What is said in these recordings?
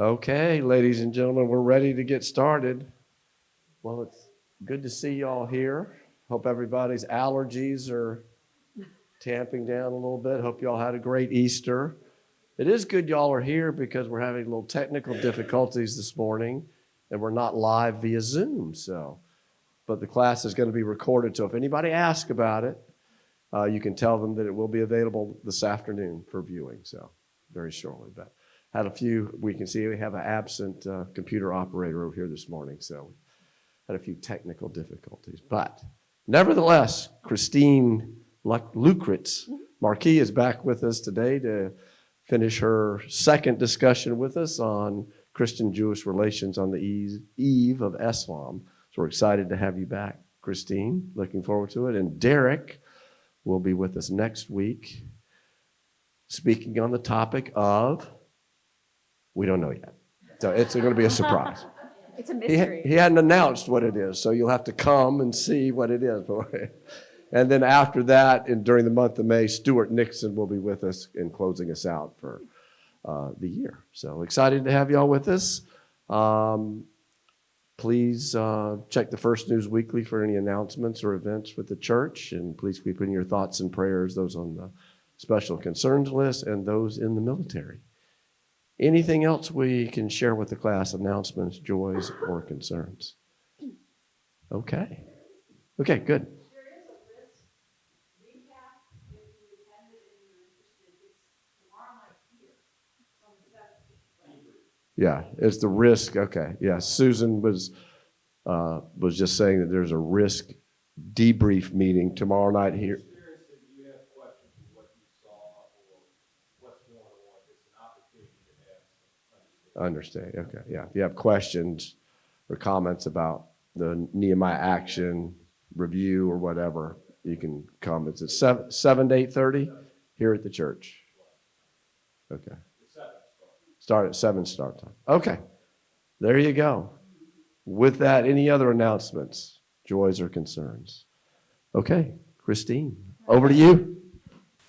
Okay, ladies and gentlemen, we're ready to get started. Well, it's good to see y'all here. Hope everybody's allergies are tamping down a little bit. Hope y'all had a great Easter. It is good y'all are here because we're having a little technical difficulties this morning and we're not live via Zoom. But the class is going to be recorded. So if anybody asks about it, you can tell them that it will be available this afternoon for viewing. So very shortly, but had a few, we can see we have an absent computer operator over here this morning. So had a few technical difficulties, but nevertheless, Christine Lukritz Marquis is back with us today to finish her second discussion with us on Christian-Jewish relations on the eve of Islam. So we're excited to have you back, Christine. Looking forward to it. And Derek will be with us next week, speaking on the topic of, we don't know yet. So it's going to be a surprise. It's a mystery. He hadn't announced what it is, so you'll have to come and see what it is. And then after that, and during the month of May, Stuart Nixon will be with us in closing us out for the year. So excited to have y'all with us. Please check the First News Weekly for any announcements or events with the church, and please keep in your thoughts and prayers, those on the special concerns list and those in the military. Anything else we can share with the class, announcements, joys, or concerns? Okay. Okay, good. There is a list recap if you attended and you're interested. It's tomorrow night here on the 17th. Yeah, it's the risk. Okay. Yeah, Susan was just saying that there's a risk debrief meeting tomorrow night here. You have questions of what you saw or what's going on. It's an opportunity to ask and understand. Understand. Okay. Yeah. If you have questions or comments about the Nehemiah Action review or whatever, you can come. It's at 7 to 8:30 here at the church. Okay. Start at 7 start time. Okay. There you go. With that, any other announcements, joys, or concerns? Okay. Christine, over to you.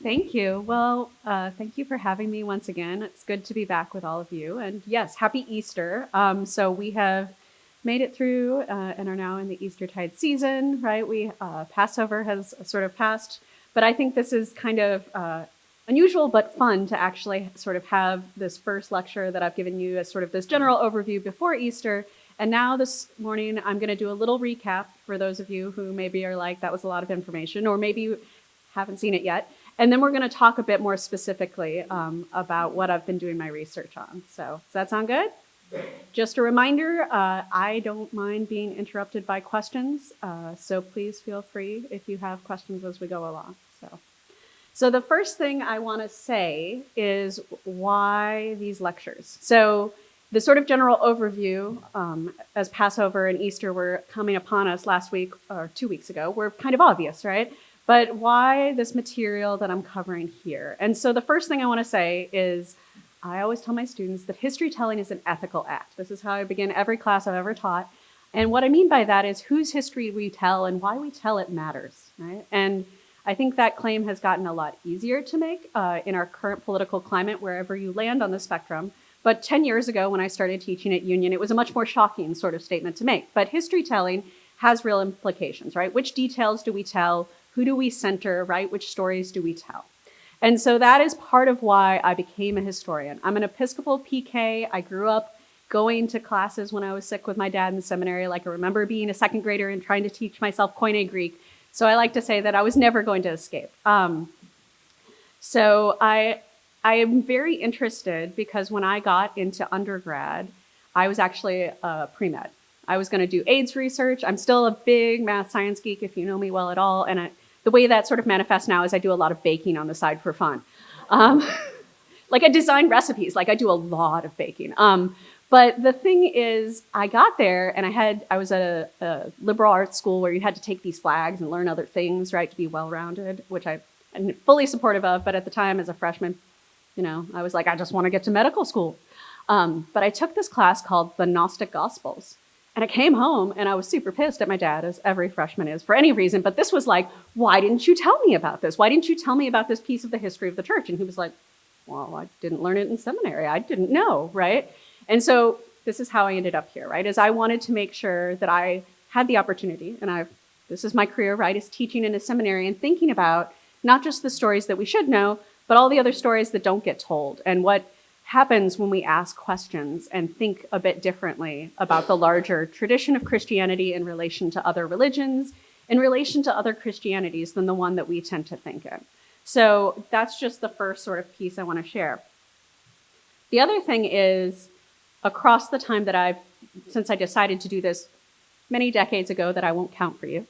Thank you. Well, thank you for having me once again. It's good to be back with all of you. And yes, happy Easter. So we have made it through and are now in the Eastertide season, right? Passover has sort of passed, but I think this is kind of unusual but fun to actually sort of have this first lecture that I've given you as sort of this general overview before Easter. And now this morning, I'm going to do a little recap for those of you who maybe are like, that was a lot of information, or maybe you haven't seen it yet. And then we're going to talk a bit more specifically about what I've been doing my research on. So does that sound good? Just a reminder, I don't mind being interrupted by questions. So please feel free if you have questions as we go along. So the first thing I want to say is why these lectures. So the sort of general overview as Passover and Easter were coming upon us last week or 2 weeks ago were kind of obvious, right? But why this material that I'm covering here? And so the first thing I want to say is I always tell my students that history telling is an ethical act. This is how I begin every class I've ever taught. And what I mean by that is whose history we tell and why we tell it matters, right? And I think that claim has gotten a lot easier to make in our current political climate, wherever you land on the spectrum. But 10 years ago, when I started teaching at Union, it was a much more shocking sort of statement to make. But history telling has real implications, right? Which details do we tell? Who do we center, right? Which stories do we tell? And so that is part of why I became a historian. I'm an Episcopal PK. I grew up going to classes when I was sick with my dad in the seminary. Like I remember being a second grader and trying to teach myself Koine Greek. So I like to say that I was never going to escape. So I am very interested because when I got into undergrad, I was actually a pre-med. I was going to do AIDS research. I'm still a big math science geek, if you know me well at all. And the way that sort of manifests now is I do a lot of baking on the side for fun. Like I design recipes, like I do a lot of baking. But the thing is, I got there and I was at a liberal arts school where you had to take these flags and learn other things, right, to be well-rounded, which I'm fully supportive of. But at the time, as a freshman, I was like, I just want to get to medical school. But I took this class called The Gnostic Gospels. And I came home and I was super pissed at my dad, as every freshman is, for any reason. But this was like, why didn't you tell me about this? Why didn't you tell me about this piece of the history of the church? And he was like, well, I didn't learn it in seminary. I didn't know, right? And so this is how I ended up here, right? Is I wanted to make sure that I had the opportunity, and this is my career, right, is teaching in a seminary and thinking about not just the stories that we should know, but all the other stories that don't get told, and what happens when we ask questions and think a bit differently about the larger tradition of Christianity in relation to other religions, in relation to other Christianities than the one that we tend to think in. So that's just the first sort of piece I want to share. The other thing is, across the time that since I decided to do this many decades ago that I won't count for you,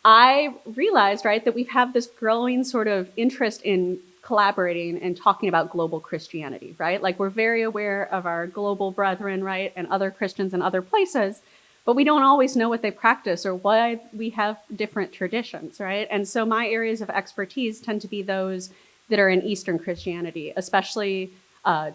I realized, right, that we've had this growing sort of interest in collaborating and talking about global Christianity, right? Like, we're very aware of our global brethren, right, and other Christians in other places, but we don't always know what they practice or why we have different traditions, right? And so my areas of expertise tend to be those that are in Eastern Christianity, especially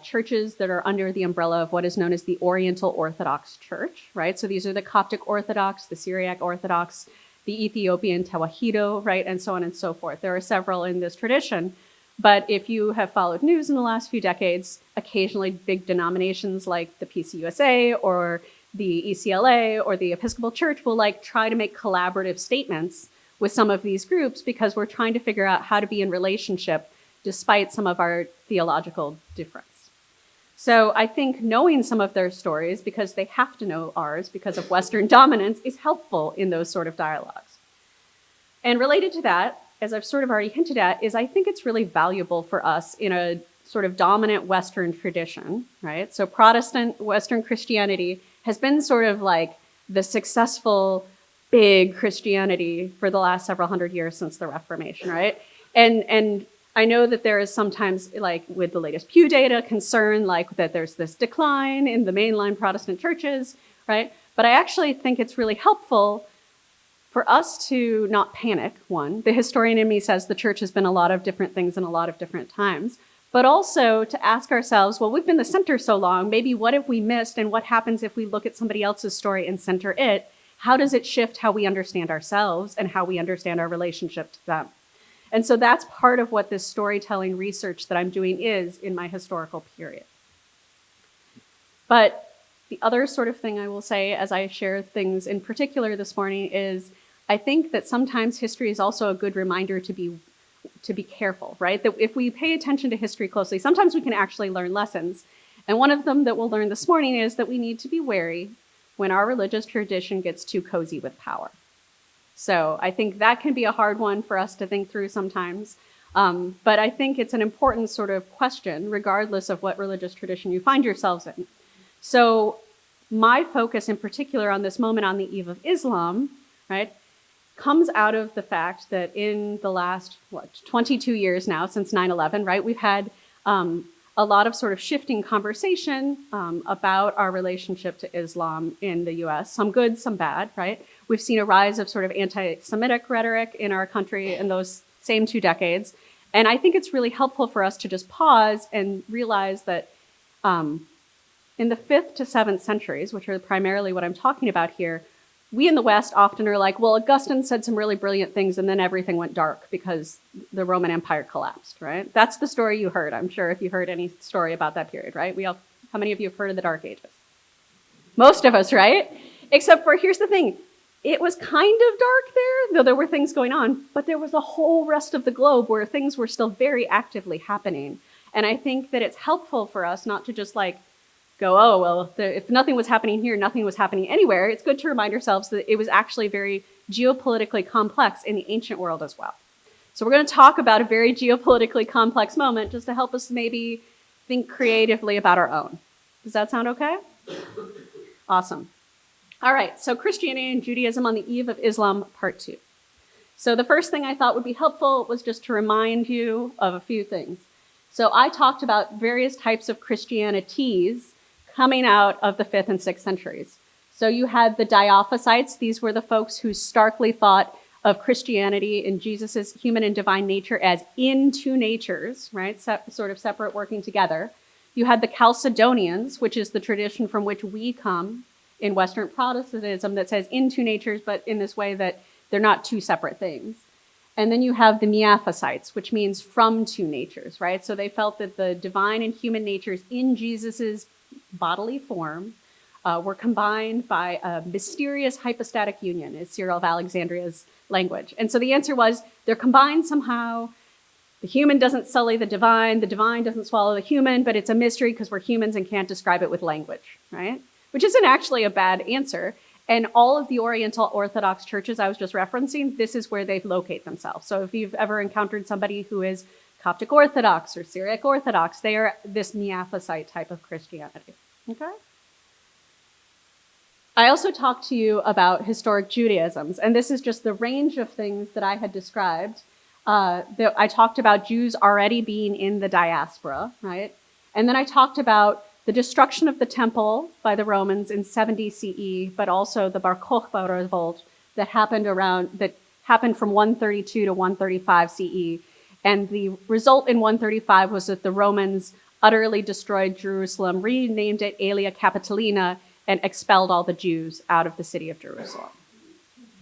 churches that are under the umbrella of what is known as the Oriental Orthodox Church, right? So these are the Coptic Orthodox, the Syriac Orthodox, the Ethiopian Tewahedo, right, and so on and so forth. There are several in this tradition, but if you have followed news in the last few decades, occasionally big denominations like the PCUSA or the ECLA or the Episcopal Church will try to make collaborative statements with some of these groups because we're trying to figure out how to be in relationship despite some of our theological difference. So I think knowing some of their stories, because they have to know ours because of Western dominance, is helpful in those sort of dialogues. And related to that, as I've sort of already hinted at, is I think it's really valuable for us in a sort of dominant Western tradition, right? So Protestant Western Christianity has been sort of like the successful big Christianity for the last several hundred years since the Reformation, right? And I know that there is sometimes, like with the latest Pew data, concern that there's this decline in the mainline Protestant churches, right? But I actually think it's really helpful for us to not panic, one. The historian in me says the church has been a lot of different things in a lot of different times, but also to ask ourselves, well, we've been the center so long, maybe what have we missed, and what happens if we look at somebody else's story and center it? How does it shift how we understand ourselves and how we understand our relationship to them? And so that's part of what this storytelling research that I'm doing is in my historical period. But the other sort of thing I will say as I share things in particular this morning is I think that sometimes history is also a good reminder to be careful, right? That if we pay attention to history closely, sometimes we can actually learn lessons. And one of them that we'll learn this morning is that we need to be wary when our religious tradition gets too cozy with power. So I think that can be a hard one for us to think through sometimes. But I think it's an important sort of question, regardless of what religious tradition you find yourselves in. So my focus in particular on this moment on the eve of Islam, right, comes out of the fact that in the last, 22 years now since 9/11, right, we've had a lot of sort of shifting conversation about our relationship to Islam in the US, some good, some bad, right? We've seen a rise of sort of anti-Semitic rhetoric in our country in those same 2 decades. And I think it's really helpful for us to just pause and realize that in the 5th to 7th centuries, which are primarily what I'm talking about here, we in the West often are like, well, Augustine said some really brilliant things and then everything went dark because the Roman Empire collapsed, right? That's the story you heard, I'm sure, if you heard any story about that period, right? How many of you have heard of the Dark Ages? Most of us, right? Except for, here's the thing, it was kind of dark there, though there were things going on, but there was a whole rest of the globe where things were still very actively happening. And I think that it's helpful for us not to just go, oh, well, if nothing was happening here, nothing was happening anywhere. It's good to remind ourselves that it was actually very geopolitically complex in the ancient world as well. So we're going to talk about a very geopolitically complex moment just to help us maybe think creatively about our own. Does that sound okay? Awesome. All right, so Christianity and Judaism on the eve of Islam, part 2. So the first thing I thought would be helpful was just to remind you of a few things. So I talked about various types of Christianities coming out of the 5th and 6th centuries. So you had the Diophysites. These were the folks who starkly thought of Christianity and Jesus's human and divine nature as in two natures, right? Sort of separate, working together. You had the Chalcedonians, which is the tradition from which we come in Western Protestantism that says in two natures, but in this way that they're not two separate things. And then you have the Miaphysites, which means from two natures, right? So they felt that the divine and human natures in Jesus's bodily form were combined by a mysterious hypostatic union, is Cyril of Alexandria's language. And so the answer was they're combined somehow. The human doesn't sully the divine doesn't swallow the human, but it's a mystery because we're humans and can't describe it with language, right? Which isn't actually a bad answer. And all of the Oriental Orthodox churches I was just referencing, this is where they locate themselves. So if you've ever encountered somebody who is Coptic Orthodox or Syriac Orthodox, they are this Miaphysite type of Christianity, okay? I also talked to you about historic Judaisms, and this is just the range of things that I had described. I talked about Jews already being in the diaspora, right? And then I talked about the destruction of the temple by the Romans in 70 CE, but also the Bar Kokhba revolt that happened from 132 to 135 CE. And the result in 135 was that the Romans utterly destroyed Jerusalem, renamed it Aelia Capitolina, and expelled all the Jews out of the city of Jerusalem.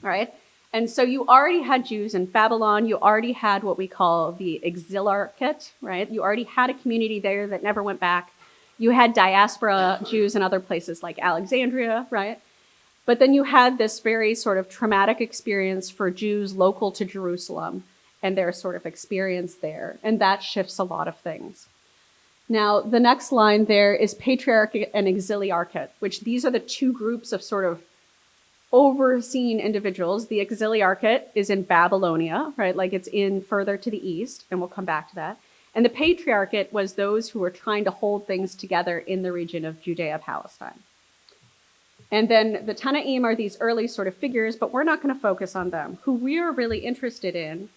All right? And so you already had Jews in Babylon. You already had what we call the exiliarchate, right? You already had a community there that never went back. You had diaspora Jews in other places like Alexandria, right? But then you had this very sort of traumatic experience for Jews local to Jerusalem and their sort of experience there. And that shifts a lot of things. Now, the next line there is patriarchate and exiliarchate, which these are the two groups of sort of overseeing individuals. The exiliarchate is in Babylonia, right? Like it's in further to the east, and we'll come back to that. And the patriarchate was those who were trying to hold things together in the region of Judea, Palestine. And then the Tanaim are these early sort of figures, but we're not going to focus on them. Who we are really interested in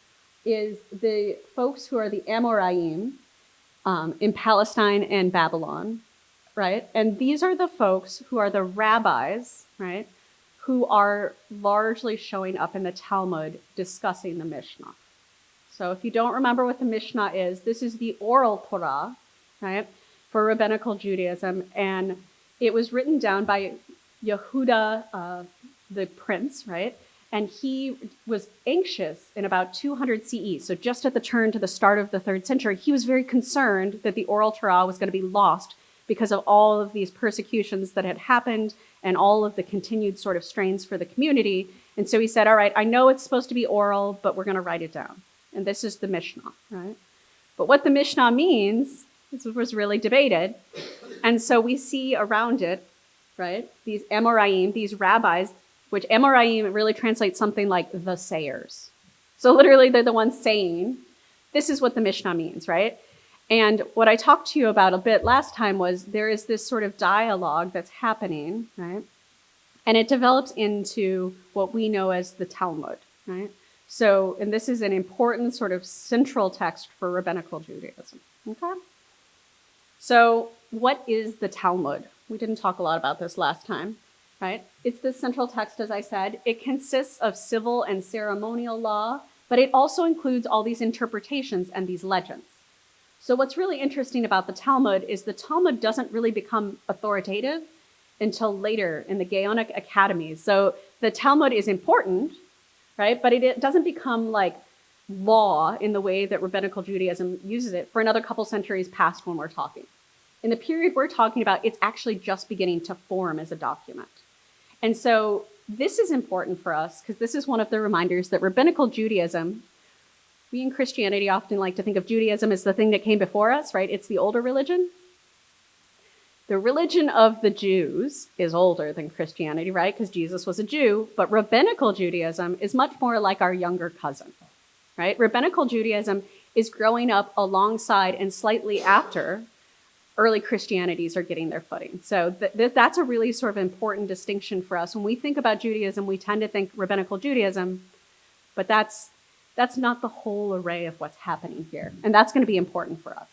is the folks who are the Amoraim in Palestine and Babylon, right? And these are the folks who are the rabbis, right? Who are largely showing up in the Talmud discussing the Mishnah. So if you don't remember what the Mishnah is, this is the oral Torah, right, for rabbinical Judaism. And it was written down by Yehuda, the prince, right? And he was anxious in about 200 CE. So just at the turn to the start of the 3rd century, he was very concerned that the oral Torah was going to be lost because of all of these persecutions that had happened and all of the continued sort of strains for the community. And so he said, all right, I know it's supposed to be oral, but we're going to write it down. And this is the Mishnah, right? But what the Mishnah means, this was really debated. And so we see around it, right, these Amoraim, these rabbis, which Amoraim really translates something like the sayers. So literally they're the ones saying, this is what the Mishnah means, right? And what I talked to you about a bit last time was there is this sort of dialogue that's happening, right? And it develops into what we know as the Talmud, right? So, and this is an important sort of central text for rabbinical Judaism, okay? So what is the Talmud? We didn't talk a lot about this last time, right? It's the central text, as I said. It consists of civil and ceremonial law, but it also includes all these interpretations and these legends. So what's really interesting about the Talmud is the Talmud doesn't really become authoritative until later in the Gaonic academies. So the Talmud is important, right? But it doesn't become like law in the way that rabbinical Judaism uses it for another couple centuries past when we're talking. In the period we're talking about, it's actually just beginning to form as a document. And so this is important for us because this is one of the reminders that rabbinical Judaism, we in Christianity often like to think of Judaism as the thing that came before us, right? It's the older religion. The religion of the Jews is older than Christianity, right? Because Jesus was a Jew, but rabbinical Judaism is much more like our younger cousin, right? Rabbinical Judaism is growing up alongside and slightly after early Christianities are getting their footing. So that's a really sort of important distinction for us. When we think about Judaism, we tend to think rabbinical Judaism, but that's not the whole array of what's happening here. And that's going to be important for us.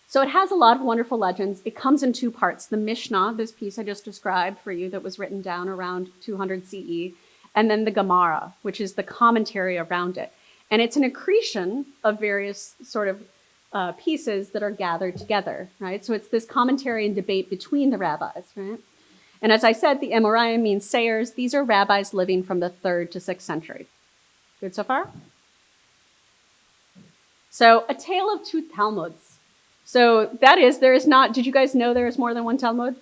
So it has a lot of wonderful legends. It comes in two parts. The Mishnah, this piece I just described for you that was written down around 200 CE, and then the Gemara, which is the commentary around it. And it's an accretion of various sort of pieces that are gathered together, right? So it's this commentary and debate between the rabbis, right? And as I said, the Amoraim means sayers. These are rabbis living from the 3rd to 6th century. Good so far? So A Tale of Two Talmuds. So there is not, did you guys know there is more than one Talmud?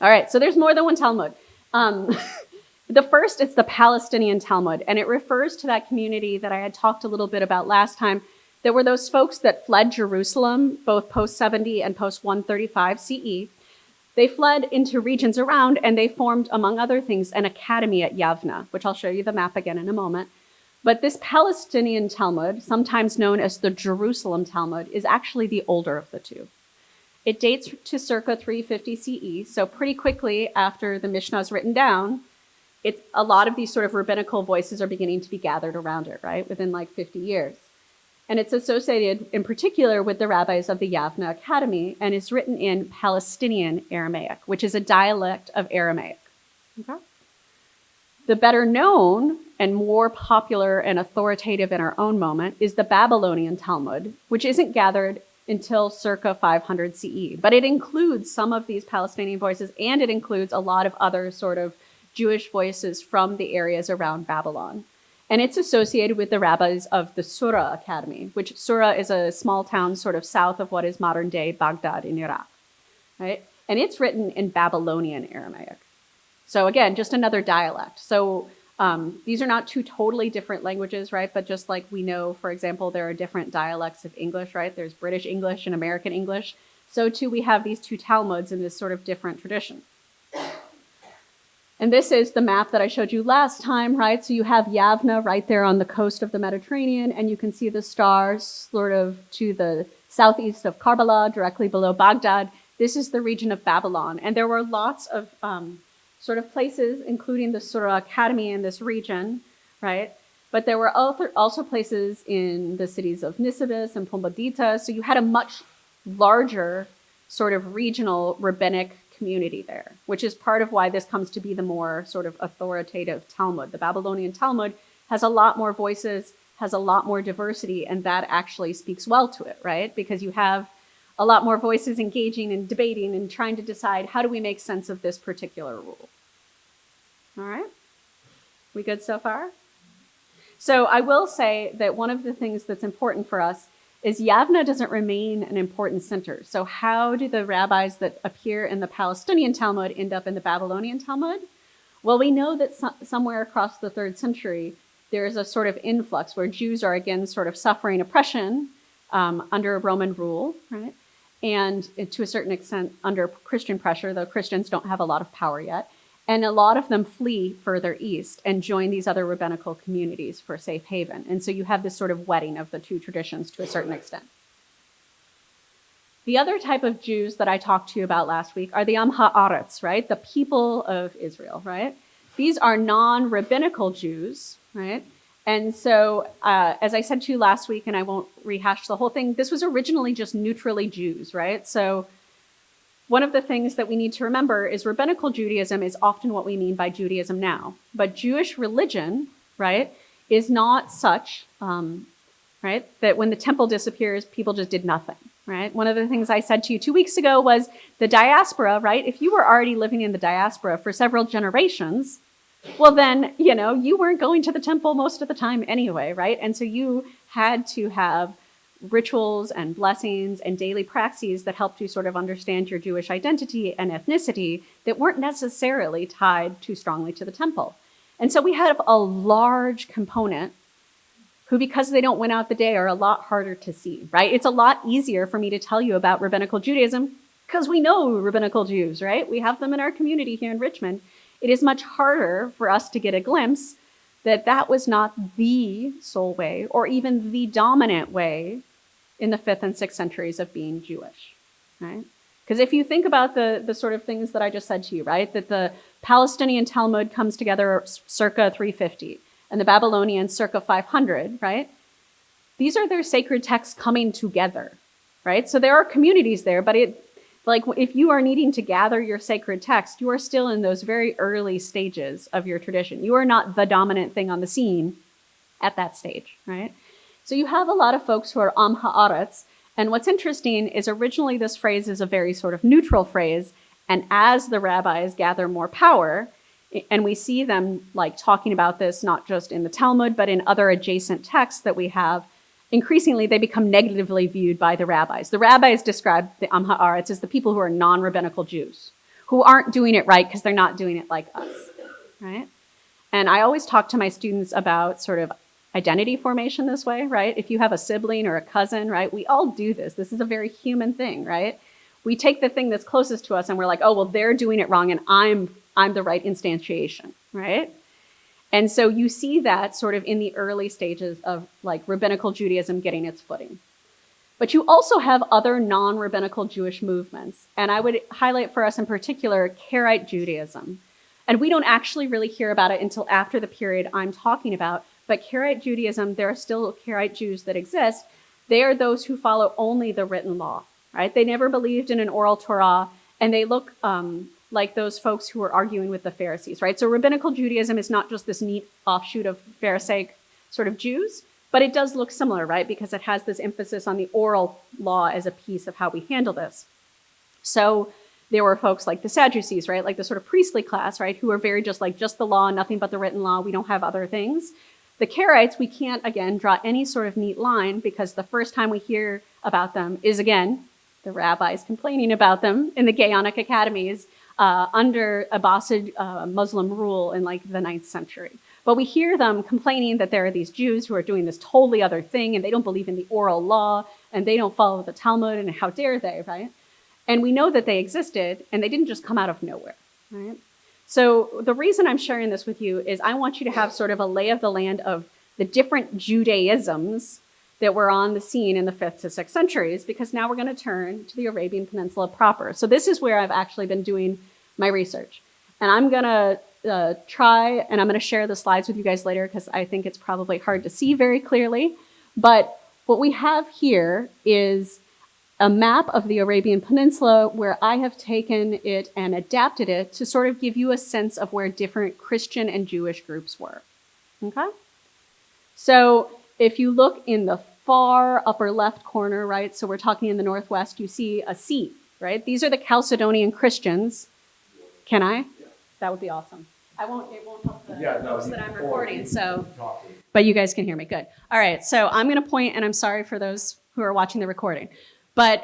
All right, so there's more than one Talmud. The first, it's the Palestinian Talmud, and it refers to that community that I had talked a little bit about last time. There were those folks that fled Jerusalem, both post 70 and post 135 CE. They fled into regions around, and they formed, among other things, an academy at Yavna, which I'll show you the map again in a moment. But this Palestinian Talmud, sometimes known as the Jerusalem Talmud, is actually the older of the two. It dates to circa 350 CE, so pretty quickly after the Mishnah is written down, it's a lot of these sort of rabbinical voices are beginning to be gathered around it, right, within like 50 years. And it's associated in particular with the rabbis of the Yavna Academy, and is written in Palestinian Aramaic, which is a dialect of Aramaic. Okay? The better known and more popular and authoritative in our own moment is the Babylonian Talmud, which isn't gathered until circa 500 CE. But it includes some of these Palestinian voices, and it includes a lot of other sort of Jewish voices from the areas around Babylon. And it's associated with the rabbis of the Sura Academy, which Sura is a small town sort of south of what is modern-day Baghdad in Iraq, right? And it's written in Babylonian Aramaic. So again, just another dialect. So these are not two totally different languages, right? But just like we know, for example, there are different dialects of English, right? There's British English and American English. So too, we have these two Talmuds in this sort of different tradition. And this is the map that I showed you last time, right? So you have Yavna right there on the coast of the Mediterranean, and you can see the stars sort of to the southeast of Karbala, directly below Baghdad. This is the region of Babylon. And there were lots of sort of places, including the Sura Academy in this region, right? But there were also places in the cities of Nisibis and Pumbedita. So you had a much larger sort of regional rabbinic community there, which is part of why this comes to be the more sort of authoritative Talmud. The Babylonian Talmud has a lot more voices, has a lot more diversity, and that actually speaks well to it, right? Because you have a lot more voices engaging and debating and trying to decide, how do we make sense of this particular rule? All right? We good so far? So I will say that one of the things that's important for us is Yavna doesn't remain an important center. So how do the rabbis that appear in the Palestinian Talmud end up in the Babylonian Talmud? Well, we know that somewhere across the 3rd century, there is a sort of influx where Jews are again sort of suffering oppression under Roman rule, right? And to a certain extent under Christian pressure, though Christians don't have a lot of power yet. And a lot of them flee further east and join these other rabbinical communities for safe haven. And so you have this sort of wedding of the two traditions to a certain extent. The other type of Jews that I talked to you about last week are the Am Ha'aretz, right? The people of Israel, right? These are non-rabbinical Jews, right? And so, as I said to you last week, and I won't rehash the whole thing, this was originally just neutrally Jews, right? So one of the things that we need to remember is rabbinical Judaism is often what we mean by Judaism now. But Jewish religion, right, is not such, right, that when the temple disappears, people just did nothing, right? One of the things I said to you 2 weeks ago was the diaspora, right? If you were already living in the diaspora for several generations, well then, you know, you weren't going to the temple most of the time anyway, right? And so you had to have rituals and blessings and daily praxes that helped you sort of understand your Jewish identity and ethnicity that weren't necessarily tied too strongly to the temple. And so we have a large component who, because they don't win out the day, are a lot harder to see, right? It's a lot easier for me to tell you about rabbinical Judaism because we know rabbinical Jews, right? We have them in our community here in Richmond. It is much harder for us to get a glimpse that that was not the sole way or even the dominant way in the 5th and 6th centuries of being Jewish, right? Because if you think about the sort of things that I just said to you, right? That the Palestinian Talmud comes together circa 350 and the Babylonian circa 500, right? These are their sacred texts coming together, right? So there are communities there, but like if you are needing to gather your sacred text, you are still in those very early stages of your tradition. You are not the dominant thing on the scene at that stage, right? So you have a lot of folks who are Am Ha'aretz, and what's interesting is originally this phrase is a very sort of neutral phrase, and as the rabbis gather more power, and we see them like talking about this not just in the Talmud, but in other adjacent texts that we have, increasingly they become negatively viewed by the rabbis. The rabbis describe the Am Ha'aretz as the people who are non-rabbinical Jews, who aren't doing it right because they're not doing it like us, right? And I always talk to my students about sort of identity formation this way, right? If you have a sibling or a cousin, right, we all do this. This is a very human thing, right? We take the thing that's closest to us and we're like, oh, well, they're doing it wrong and I'm the right instantiation, right? And so you see that sort of in the early stages of like rabbinical Judaism getting its footing. But you also have other non-rabbinical Jewish movements. And I would highlight for us in particular, Karaite Judaism. And we don't actually really hear about it until after the period I'm talking about. But Karaite Judaism, there are still Karaite Jews that exist. They are those who follow only the written law, right? They never believed in an oral Torah, and they look like those folks who were arguing with the Pharisees, right? So rabbinical Judaism is not just this neat offshoot of Pharisaic sort of Jews, but it does look similar, right? Because it has this emphasis on the oral law as a piece of how we handle this. So there were folks like the Sadducees, right? Like the sort of priestly class, right? Who are very just like just the law, nothing but the written law. We don't have other things. The Karaites, we can't, again, draw any sort of neat line because the first time we hear about them is, again, the rabbis complaining about them in the Gaonic academies under Abbasid Muslim rule in like the 9th century. But we hear them complaining that there are these Jews who are doing this totally other thing and they don't believe in the oral law and they don't follow the Talmud and how dare they, right? And we know that they existed and they didn't just come out of nowhere, right? So the reason I'm sharing this with you is I want you to have sort of a lay of the land of the different Judaisms that were on the scene in the 5th to 6th centuries, because now we're going to turn to the Arabian Peninsula proper. So this is where I've actually been doing my research. And I'm going to try, and I'm going to share the slides with you guys later because I think it's probably hard to see very clearly. But what we have here is a map of the Arabian Peninsula where I have taken it and adapted it to sort of give you a sense of where different Christian and Jewish groups were. Okay? So if you look in the far upper left corner, right, so we're talking in the northwest, you see a sea, right? These are the Chalcedonian Christians. Can I? Yeah. That would be awesome. It won't help the folks that I'm recording, so, but you guys can hear me, good. All right, so I'm gonna point, and I'm sorry for those who are watching the recording. But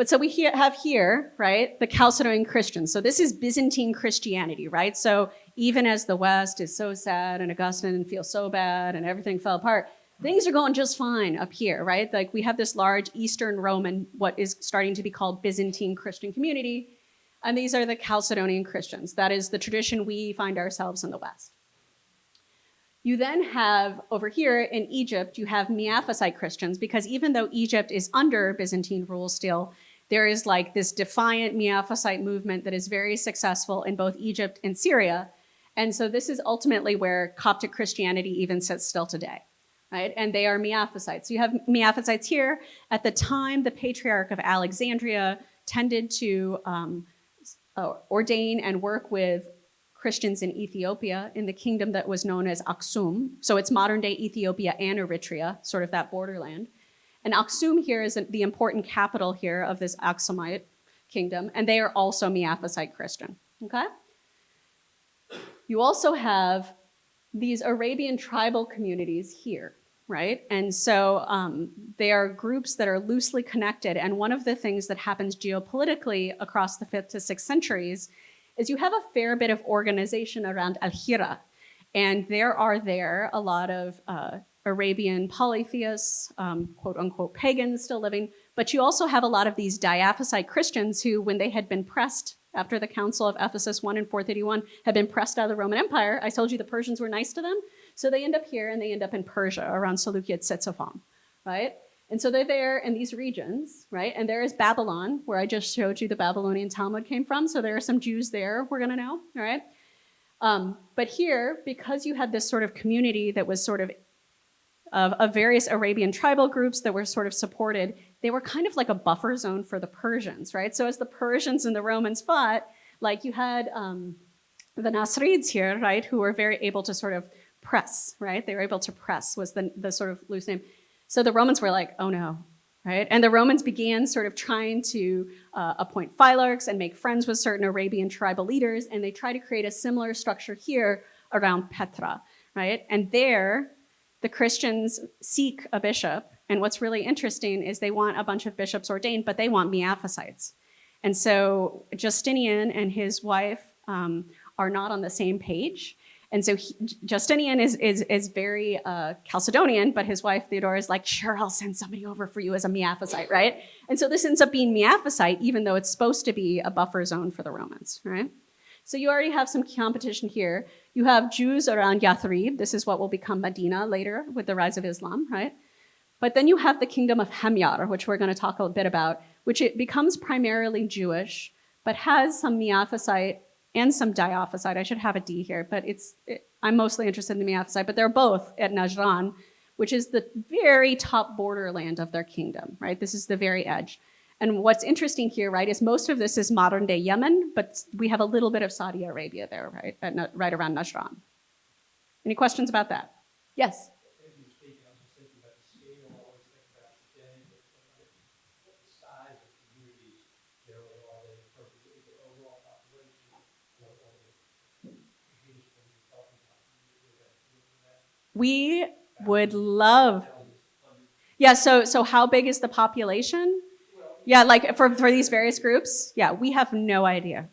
so we have here, right, the Chalcedonian Christians. So this is Byzantine Christianity, right? So even as the West is so sad and Augustine feels so bad and everything fell apart, things are going just fine up here, right? Like we have this large Eastern Roman, what is starting to be called Byzantine Christian community. And these are the Chalcedonian Christians. That is the tradition we find ourselves in the West. You then have, over here in Egypt, you have Miaphysite Christians, because even though Egypt is under Byzantine rule still, there is like this defiant Miaphysite movement that is very successful in both Egypt and Syria. And so this is ultimately where Coptic Christianity even sits still today, right? And they are Miaphysites. So you have Miaphysites here. At the time, the Patriarch of Alexandria tended to ordain and work with Christians in Ethiopia, in the kingdom that was known as Aksum. So it's modern day Ethiopia and Eritrea, sort of that borderland. And Aksum here is the important capital here of this Aksumite kingdom, and they are also Miaphysite Christian, okay? You also have these Arabian tribal communities here, right? And so they are groups that are loosely connected, and one of the things that happens geopolitically across the 5th to 6th centuries is you have a fair bit of organization around Al-Hira. And there are a lot of Arabian polytheists, quote unquote pagans still living, but you also have a lot of these Diaphysite Christians who, when they had been pressed after the Council of Ephesus 1 in 431, had been pressed out of the Roman Empire. I told you the Persians were nice to them. So they end up here and they end up in Persia around Seleucid Ctesiphon, right? And so they're there in these regions, right? And there is Babylon, where I just showed you the Babylonian Talmud came from. So there are some Jews there, we're gonna know, all right? But here, because you had this sort of community that was sort of various Arabian tribal groups that were sort of supported, they were kind of like a buffer zone for the Persians, right? So as the Persians and the Romans fought, like you had the Nasrids here, right? Who were very able to sort of press, right? They were able to press was the sort of loose name. So the Romans were like, oh no, right? And the Romans began sort of trying to appoint phylarchs and make friends with certain Arabian tribal leaders, and they try to create a similar structure here around Petra, right? And there, the Christians seek a bishop, And what's really interesting is they want a bunch of bishops ordained, but they want Miaphysites. And so Justinian and his wife are not on the same page. And so Justinian is very Chalcedonian, but his wife Theodora is like, sure, I'll send somebody over for you as a Miaphysite, right? And so this ends up being Miaphysite, even though it's supposed to be a buffer zone for the Romans, right? So you already have some competition here. You have Jews around Yathrib. This is what will become Medina later with the rise of Islam, right? But then you have the kingdom of Himyar, which we're going to talk a bit about, which it becomes primarily Jewish, but has some Miaphysite and some Diophysite. I should have a D here, but I'm mostly interested in the Miaphysite, but they're both at Najran, which is the very top borderland of their kingdom, right? This is the very edge. And what's interesting here, right, is most of this is modern day Yemen, but we have a little bit of Saudi Arabia there, right, right around Najran. Any questions about that? Yes? As you were speaking, I was just thinking about the scale. I always think about today, but what the size of communities generally are they in terms of the overall population, or the Jewish when you're talking about community, that. We would love. Yeah, so how big is the population? Yeah, like for these various groups? Yeah, we have no idea.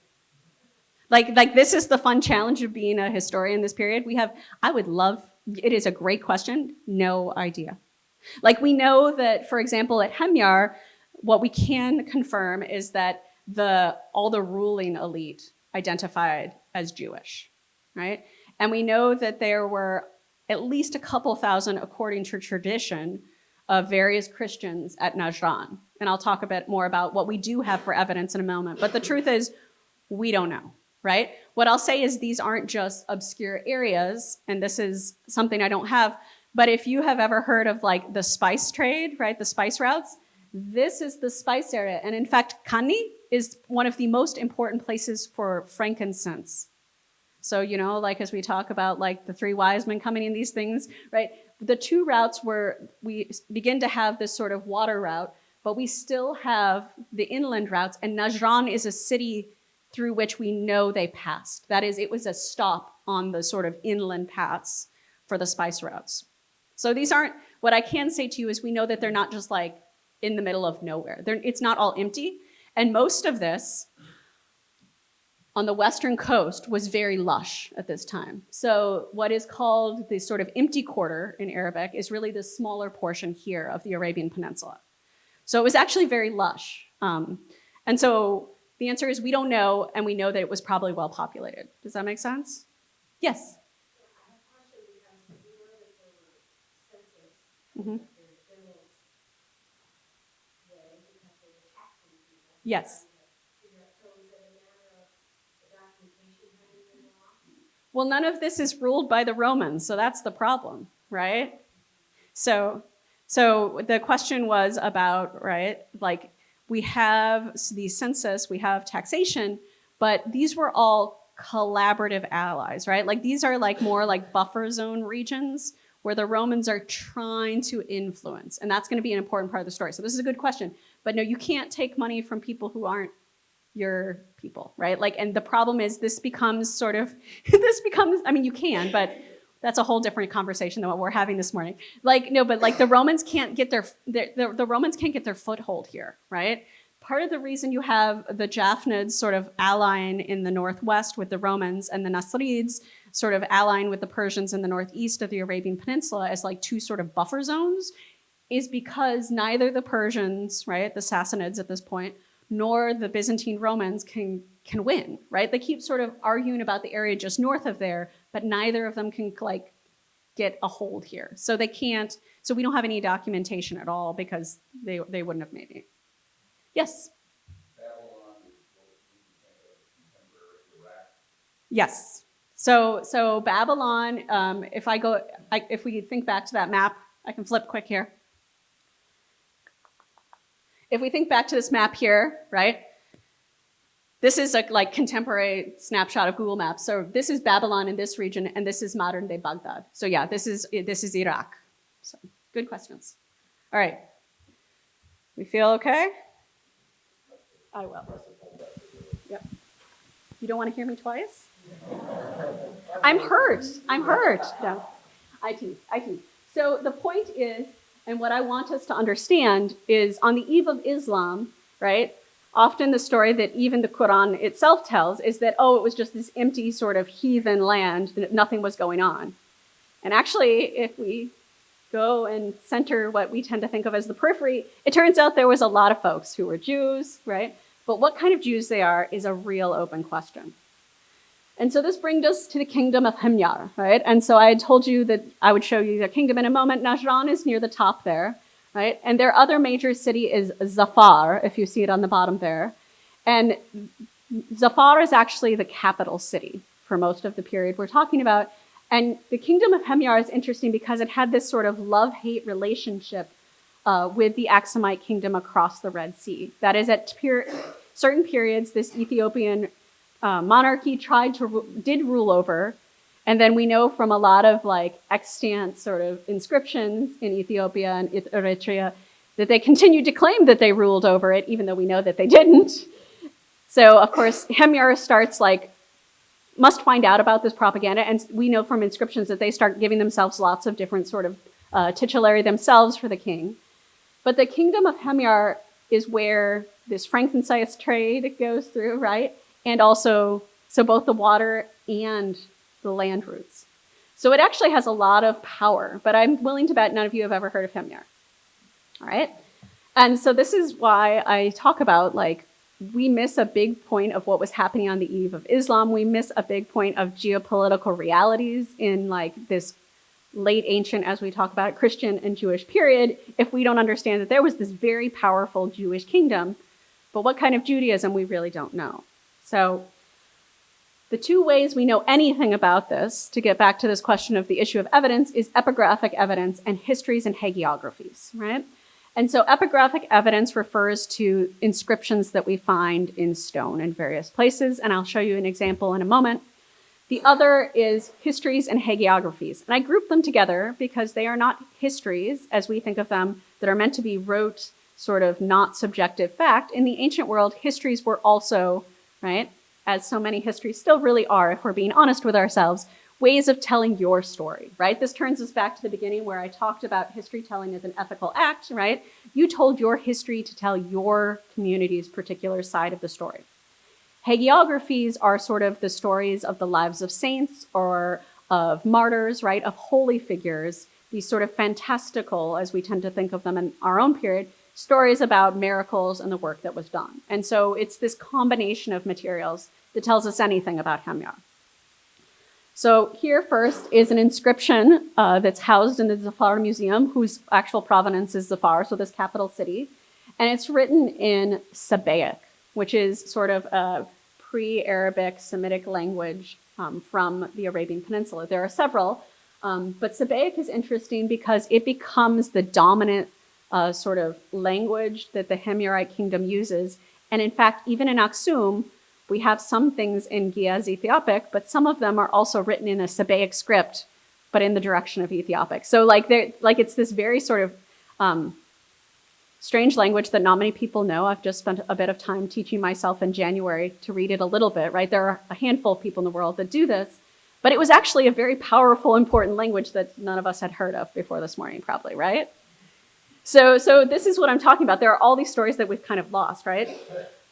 Like this is the fun challenge of being a historian this period. I would love, it is a great question, no idea. Like we know that, for example, at Himyar, what we can confirm is that all the ruling elite identified as Jewish, right? And we know that there were at least a couple thousand, according to tradition, of various Christians at Najran. And I'll talk a bit more about what we do have for evidence in a moment. But the truth is, we don't know, right? What I'll say is these aren't just obscure areas, and this is something I don't have, but if you have ever heard of like the spice trade, right, the spice routes, this is the spice area. And in fact, Kani is one of the most important places for frankincense. So, like as we talk about like the three wise men coming in these things, right? The two routes where we begin to have this sort of water route, but we still have the inland routes, and Najran is a city through which we know they passed. That is, it was a stop on the sort of inland paths for the spice routes. So these aren't, what I can say to you is we know that they're not just like in the middle of nowhere. It's not all empty. And most of this on the western coast was very lush at this time. So what is called the sort of empty quarter in Arabic is really the smaller portion here of the Arabian Peninsula. So it was actually very lush. And so the answer is we don't know, and we know that it was probably well populated. Does that make sense? Yes? I have a question because we know that there were census, Mm-hmm. their general way, because they were taxing people. Yes. So is it a matter of the documentation having been lost? Well, none of this is ruled by the Romans, so that's the problem, right? So the question was about, right, like we have the census, we have taxation, but these were all collaborative allies, right? Like these are like more like buffer zone regions where the Romans are trying to influence, and that's going to be an important part of the story. So this is a good question, but no, you can't take money from people who aren't your people, right? Like, and the problem is this becomes sort of, I mean, you can, but that's a whole different conversation than what we're having this morning. Like, no, but like the Romans can't get the Romans can't get their foothold here, right? Part of the reason you have the Japhnids sort of allying in the northwest with the Romans and the Nasrids sort of allying with the Persians in the northeast of the Arabian Peninsula as like two sort of buffer zones is because neither the Persians, right, the Sassanids at this point, nor the Byzantine Romans can win, right? They keep sort of arguing about the area just north of there, but neither of them can like get a hold here. So they can't, so we don't have any documentation at all because they wouldn't have made it. Yes? Babylon is what we think of contemporary Iraq. Yes. So Babylon, if we think back to that map, I can flip quick here. If we think back to this map here, right? This is a like contemporary snapshot of Google Maps. So this is Babylon in this region, and this is modern day Baghdad. So yeah, this is Iraq. So good questions. All right. We feel okay? I will. Yep. You don't want to hear me twice? I'm hurt. No. I tease. So the point is, And what I want us to understand is on the eve of Islam, right? Often the story that even the Quran itself tells is that, oh, it was just this empty sort of heathen land, that nothing was going on. And actually, if we go and center what we tend to think of as the periphery, it turns out there was a lot of folks who were Jews, right? But what kind of Jews they are is a real open question. And so this brings us to the kingdom of Himyar, right? And so I had told you that I would show you the kingdom in a moment. Najran is near the top there, right? And their other major city is Zafar, if you see it on the bottom there. And Zafar is actually the capital city for most of the period we're talking about. And the kingdom of Himyar is interesting because it had this sort of love-hate relationship with the Aksumite kingdom across the Red Sea. That is, at certain periods, this Ethiopian monarchy did rule over. And then we know from a lot of like extant sort of inscriptions in Ethiopia and Eritrea that they continued to claim that they ruled over it, even though we know that they didn't. So of course, Himyar starts must find out about this propaganda. And we know from inscriptions that they start giving themselves lots of different sort of titulary themselves for the king. But the kingdom of Himyar is where this frankincense trade goes through, right? And also, so both the water and the land routes. So it actually has a lot of power, but I'm willing to bet none of you have ever heard of Himyar. All right? And so this is why I talk about, we miss a big point of what was happening on the eve of Islam. We miss a big point of geopolitical realities in, this late ancient, as we talk about it, Christian and Jewish period, if we don't understand that there was this very powerful Jewish kingdom. But what kind of Judaism, we really don't know. So the two ways we know anything about this, to get back to this question of the issue of evidence, is epigraphic evidence and histories and hagiographies, right? And so epigraphic evidence refers to inscriptions that we find in stone in various places, and I'll show you an example in a moment. The other is histories and hagiographies. And I group them together because they are not histories, as we think of them, that are meant to be rote, sort of not subjective fact. In the ancient world, histories were also, right, as so many histories still really are, if we're being honest with ourselves, ways of telling your story, right? This turns us back to the beginning where I talked about history telling as an ethical act, right? You told your history to tell your community's particular side of the story. Hagiographies are sort of the stories of the lives of saints or of martyrs, right? Of holy figures, these sort of fantastical, as we tend to think of them in our own period, stories about miracles and the work that was done. And so it's this combination of materials that tells us anything about Himyar. So here first is an inscription that's housed in the Zafar Museum, whose actual provenance is Zafar, so this capital city. And it's written in Sabaic, which is sort of a pre-Arabic Semitic language from the Arabian Peninsula. There are several, but Sabaic is interesting because it becomes the dominant sort of language that the Himyarite kingdom uses. And in fact, even in Aksum, we have some things in Giaz Ethiopic, but some of them are also written in a Sabaic script, but in the direction of Ethiopic. So it's this very sort of strange language that not many people know. I've just spent a bit of time teaching myself in January to read it a little bit, right? There are a handful of people in the world that do this, but it was actually a very powerful, important language that none of us had heard of before this morning, probably, right? So this is what I'm talking about. There are all these stories that we've kind of lost, right?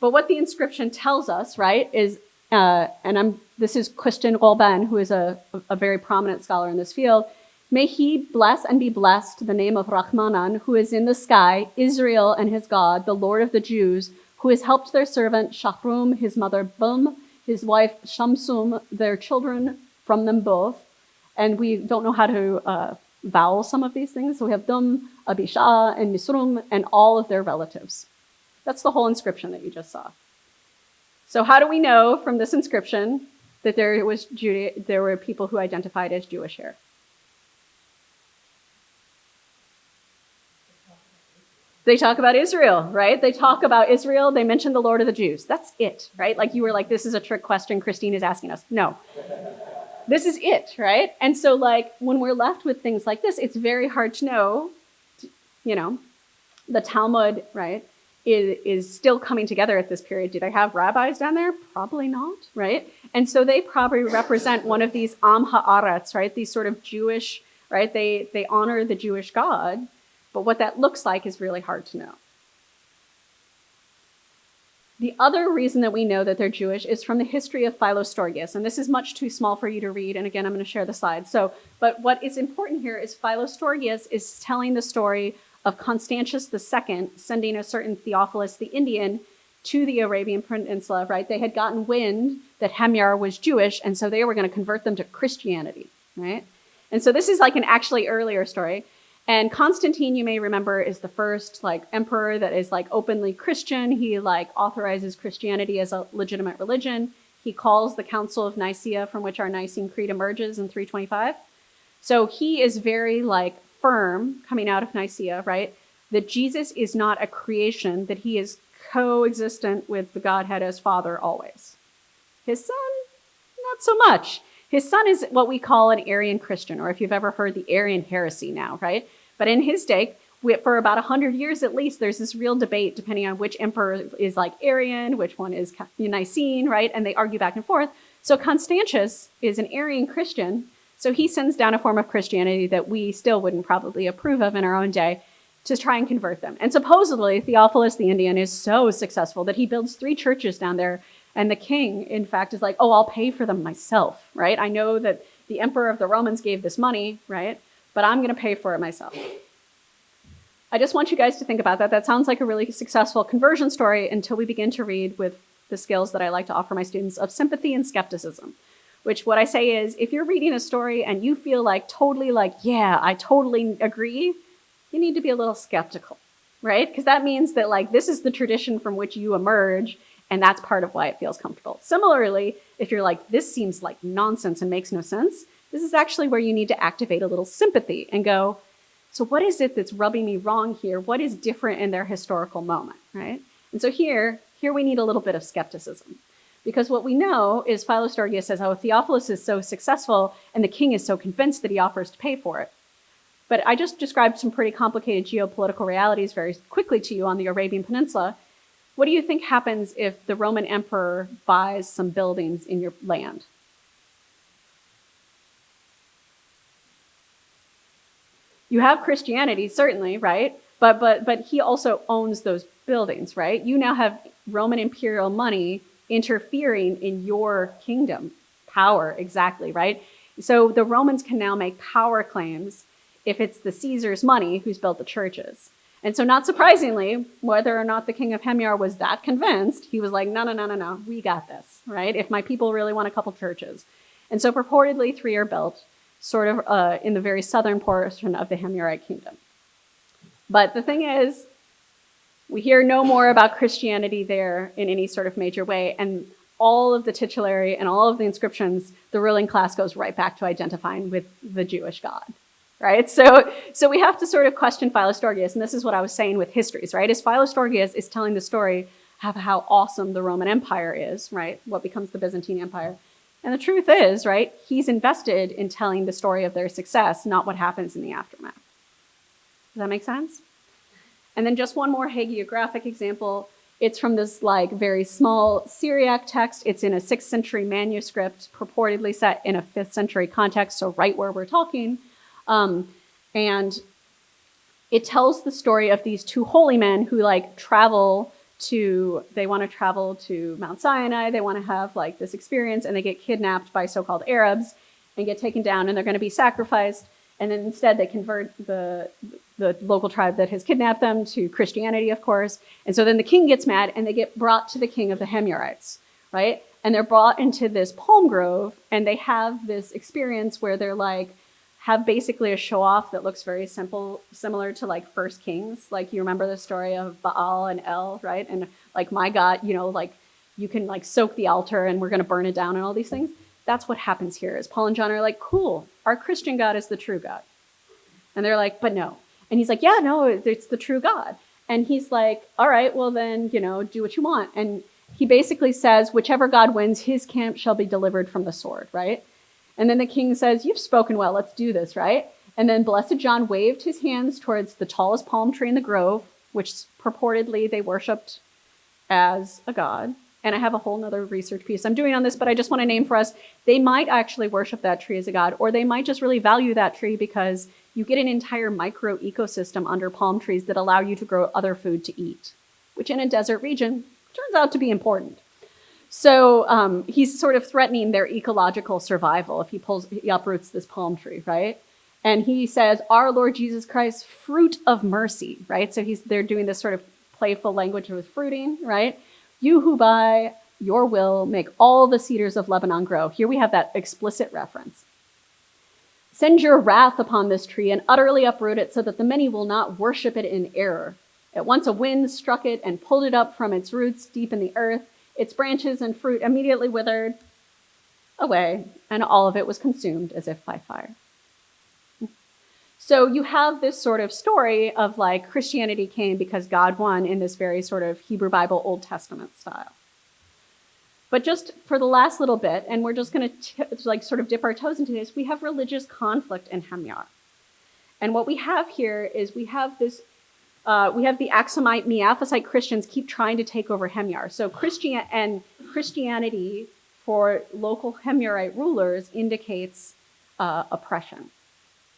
But what the inscription tells us, right, is, this is Christian Golban, who is a very prominent scholar in this field. May he bless and be blessed the name of Rahmanan, who is in the sky, Israel and his God, the Lord of the Jews, who has helped their servant Shahrum, his mother Bum, his wife Shamsum, their children from them both. And we don't know how to vowel some of these things. So we have Dum, Abisha, and Nisrum, and all of their relatives. That's the whole inscription that you just saw. So how do we know from this inscription that there were people who identified as Jewish here? They talk about Israel, right? They talk about Israel. They mention the Lord of the Jews. That's it, right? Like you were like, this is a trick question Christine is asking us. No. This is it, right? And so when we're left with things like this, it's very hard to know, the Talmud, right, is still coming together at this period. Do they have rabbis down there? Probably not, right? And so they probably represent one of these Am Ha'aretz, right? These sort of Jewish, right? They honor the Jewish God. But what that looks like is really hard to know. The other reason that we know that they're Jewish is from the history of Philostorgius, and this is much too small for you to read, and again, I'm going to share the slides. But what is important here is Philostorgius is telling the story of Constantius II sending a certain Theophilus the Indian to the Arabian Peninsula, right? They had gotten wind that Hemyar was Jewish, and so they were going to convert them to Christianity, right? And so this is like an actually earlier story. And Constantine, you may remember, is the first like emperor that is like openly Christian. He like authorizes Christianity as a legitimate religion. He calls the Council of Nicaea, from which our Nicene Creed emerges in 325. So he is very like firm coming out of Nicaea, right? That Jesus is not a creation, that he is coexistent with the Godhead as Father always. His son, not so much. His son is what we call an Arian Christian, or if you've ever heard the Arian heresy now, right? But in his day, for about 100 years at least, there's this real debate depending on which emperor is like Arian, which one is Nicene, right? And they argue back and forth. So Constantius is an Arian Christian, so he sends down a form of Christianity that we still wouldn't probably approve of in our own day to try and convert them. And supposedly Theophilus the Indian is so successful that he builds 3 churches down there. And the king, in fact, is like, oh, I'll pay for them myself, right? I know that the emperor of the Romans gave this money, right? But I'm going to pay for it myself. I just want you guys to think about that. That sounds like a really successful conversion story until we begin to read with the skills that I like to offer my students of sympathy and skepticism, which what I say is, if you're reading a story and you feel like totally like, yeah, I totally agree, you need to be a little skeptical, right? Because that means that like this is the tradition from which you emerge, and that's part of why it feels comfortable. Similarly, if you're like, this seems like nonsense and makes no sense, this is actually where you need to activate a little sympathy and go, so what is it that's rubbing me wrong here? What is different in their historical moment, right? And so here we need a little bit of skepticism. Because what we know is Philostorgius says, oh, Theophilus is so successful and the king is so convinced that he offers to pay for it. But I just described some pretty complicated geopolitical realities very quickly to you on the Arabian Peninsula. What do you think happens if the Roman emperor buys some buildings in your land? You have Christianity, certainly, right? But he also owns those buildings, right? You now have Roman imperial money interfering in your kingdom. Power, exactly, right? So the Romans can now make power claims if it's the Caesar's money who's built the churches. And so not surprisingly, whether or not the king of Hemyar was that convinced, he was like, no, we got this, right? If my people really want a couple churches. And so purportedly 3 are built sort of in the very southern portion of the Hemyarite kingdom. But the thing is, we hear no more about Christianity there in any sort of major way. And all of the titulary and all of the inscriptions, the ruling class goes right back to identifying with the Jewish God. Right? So we have to sort of question Philostorgius, and this is what I was saying with histories, right? Is Philostorgius is telling the story of how awesome the Roman Empire is, right? What becomes the Byzantine Empire. And the truth is, right, he's invested in telling the story of their success, not what happens in the aftermath. Does that make sense? And then just one more hagiographic example. It's from this like very small Syriac text. It's in a 6th century manuscript, purportedly set in a 5th century context, so right where we're talking. And it tells the story of these 2 holy men who like they want to travel to Mount Sinai. They want to have like this experience, and they get kidnapped by so-called Arabs and get taken down, and they're going to be sacrificed. And then instead they convert the local tribe that has kidnapped them to Christianity, of course. And so then the king gets mad and they get brought to the king of the Hemyarites, right? And they're brought into this palm grove, and they have this experience where they're like, have basically a show off that looks very similar to like First Kings. Like you remember the story of Baal and El, right? And like, my God, you know, like you can like soak the altar and we're going to burn it down and all these things. That's what happens here is Paul and John are like, cool, our Christian God is the true God. And they're like, but no. And he's like, yeah, no, it's the true God. And he's like, all right, well then, you know, do what you want. And he basically says, whichever God wins, his camp shall be delivered from the sword, right? And then the king says, you've spoken well, let's do this, right? And then Blessed John waved his hands towards the tallest palm tree in the grove, which purportedly they worshipped as a god. And I have a whole nother research piece I'm doing on this, but I just want to name for us, they might actually worship that tree as a god, or they might just really value that tree because you get an entire micro ecosystem under palm trees that allow you to grow other food to eat, which in a desert region turns out to be important. So he's sort of threatening their ecological survival if he uproots this palm tree, right? And he says, "Our Lord Jesus Christ, fruit of mercy," right? So they're doing this sort of playful language with fruiting, right? "You who by your will make all the cedars of Lebanon grow." Here we have that explicit reference. "Send your wrath upon this tree and utterly uproot it so that the many will not worship it in error. At once a wind struck it and pulled it up from its roots deep in the earth. Its branches and fruit immediately withered away, and all of it was consumed as if by fire." So you have this sort of story of like Christianity came because God won in this very sort of Hebrew Bible Old Testament style. But just for the last little bit, and we're just going to like sort of dip our toes into this, we have religious conflict in Hemyar. And what we have here is we have the Aksumite, Miaphysite Christians keep trying to take over Hemyar. So Christianity for local Hemyarite rulers indicates oppression,